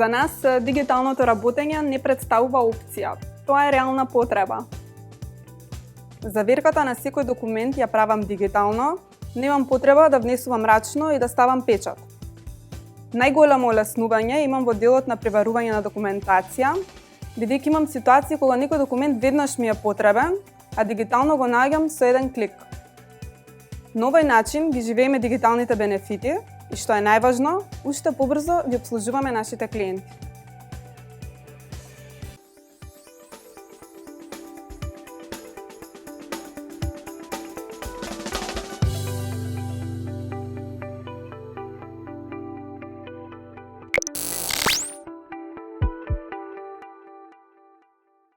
За нас дигиталното работење не представува опција, тоа е реална потреба. Заверката на секој документ ја правам дигитално, немам потреба да внесувам рачно и да ставам печат. Најголемо олеснување имам во делот на пребарување на документација, бидејќи имам ситуации кога некој документ веднаш ми е потребен, а дигитално го наоѓам со еден клик. На овој начин ги живееме дигиталните бенефити и, што е најважно, уште побрзо ги опслужуваме нашите клиенти.